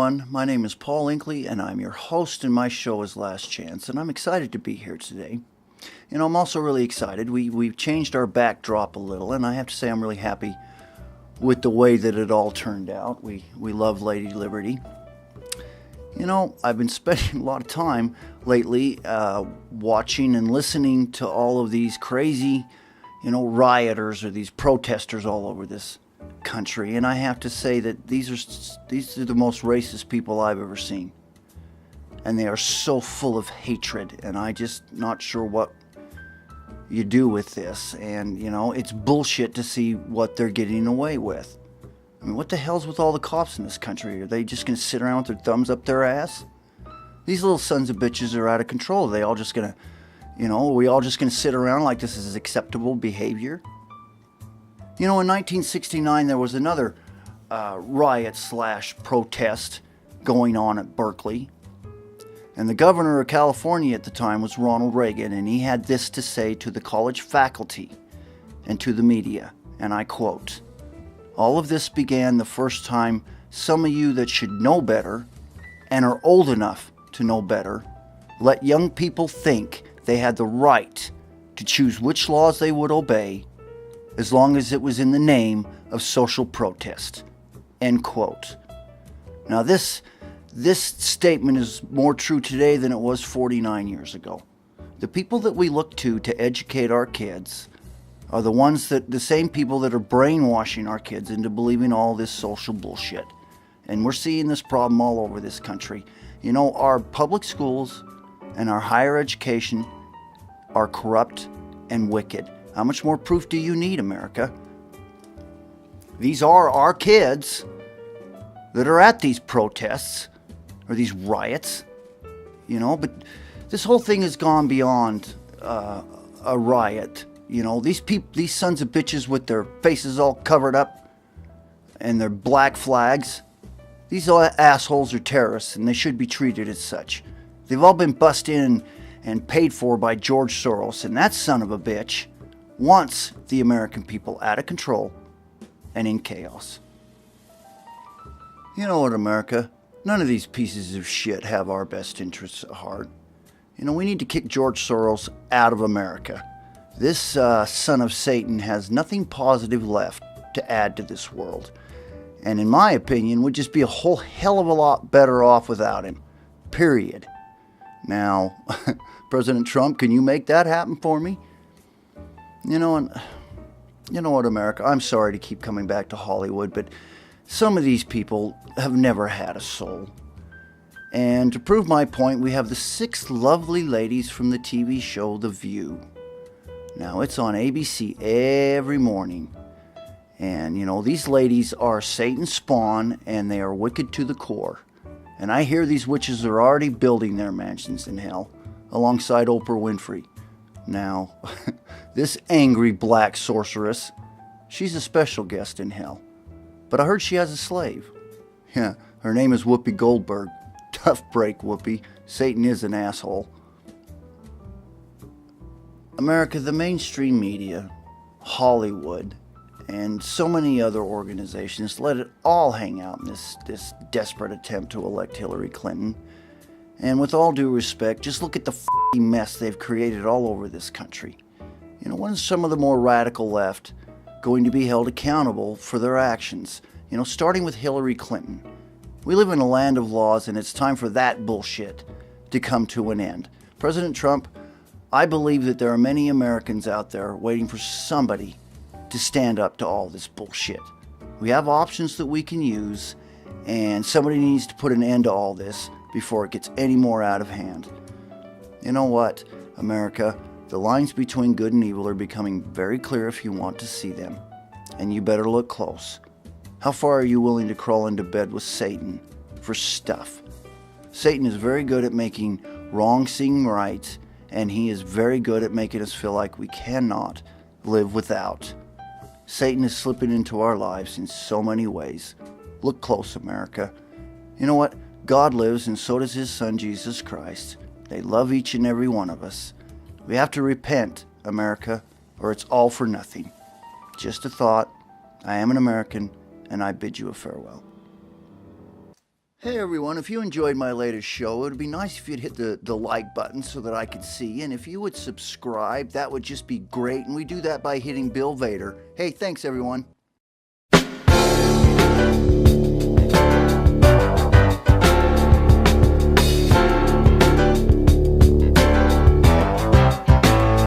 everyone. My name is Paul Inkley, and I'm your host, and my show is Last Chance, and I'm excited to be here today. I'm also really excited. We've changed our backdrop a little, and I have to say I'm really happy with the way that it all turned out. We love Lady Liberty. I've been spending a lot of time lately watching and listening to all of these crazy, rioters or these protesters all over this country, and I have to say that these are the most racist people I've ever seen, and they are so full of hatred, and I just not sure what you do with this. And it's bullshit to see what they're getting away with. I mean, what the hell's with all the cops in this country? Are they just gonna sit around with their thumbs up their ass? These little sons of bitches are out of control. Are we all just gonna sit around like this is acceptable behavior? In 1969, there was another riot/protest going on at Berkeley. And the governor of California at the time was Ronald Reagan, and he had this to say to the college faculty and to the media, and I quote, "All of this began the first time some of you that should know better and are old enough to know better let young people think they had the right to choose which laws they would obey as long as it was in the name of social protest." End quote. Now this statement is more true today than it was 49 years ago. The people that we look to educate our kids are the same people that are brainwashing our kids into believing all this social bullshit. And we're seeing this problem all over this country. Our public schools and our higher education are corrupt and wicked. How much more proof do you need, America? These are our kids that are at these protests or these riots, but this whole thing has gone beyond a riot. These sons of bitches with their faces all covered up and their black flags, these assholes are terrorists, and they should be treated as such. They've all been bussed in and paid for by George Soros, and that son of a bitch wants the American people out of control and in chaos. You know what, America? None of these pieces of shit have our best interests at heart. We need to kick George Soros out of America. This son of Satan has nothing positive left to add to this world, and in my opinion would just be a whole hell of a lot better off without him. Period. Now, President Trump, can you make that happen for me? You know what, America? I'm sorry to keep coming back to Hollywood, but some of these people have never had a soul. And to prove my point, we have the 6 lovely ladies from the TV show The View. Now, it's on ABC every morning. And, these ladies are Satan's spawn, and they are wicked to the core. And I hear these witches are already building their mansions in hell, alongside Oprah Winfrey. Now, this angry black sorceress, she's a special guest in hell. But I heard she has a slave. Yeah, her name is Whoopi Goldberg. Tough break, Whoopi. Satan is an asshole. America, the mainstream media, Hollywood, and so many other organizations let it all hang out in this desperate attempt to elect Hillary Clinton. And with all due respect, just look at the f***ing mess they've created all over this country. When is some of the more radical left going to be held accountable for their actions? Starting with Hillary Clinton. We live in a land of laws, and it's time for that bullshit to come to an end. President Trump, I believe that there are many Americans out there waiting for somebody to stand up to all this bullshit. We have options that we can use, and somebody needs to put an end to all this before it gets any more out of hand. You know what, America? The lines between good and evil are becoming very clear if you want to see them, and you better look close. How far are you willing to crawl into bed with Satan for stuff? Satan is very good at making wrong seem right, and he is very good at making us feel like we cannot live without. Satan is slipping into our lives in so many ways. Look close, America. You know what? God lives, and so does his son, Jesus Christ. They love each and every one of us. We have to repent, America, or it's all for nothing. Just a thought. I am an American, and I bid you a farewell. Hey everyone, if you enjoyed my latest show, it would be nice if you'd hit the like button so that I could see, and if you would subscribe, that would just be great, and we do that by hitting Bill Vader. Hey, thanks everyone.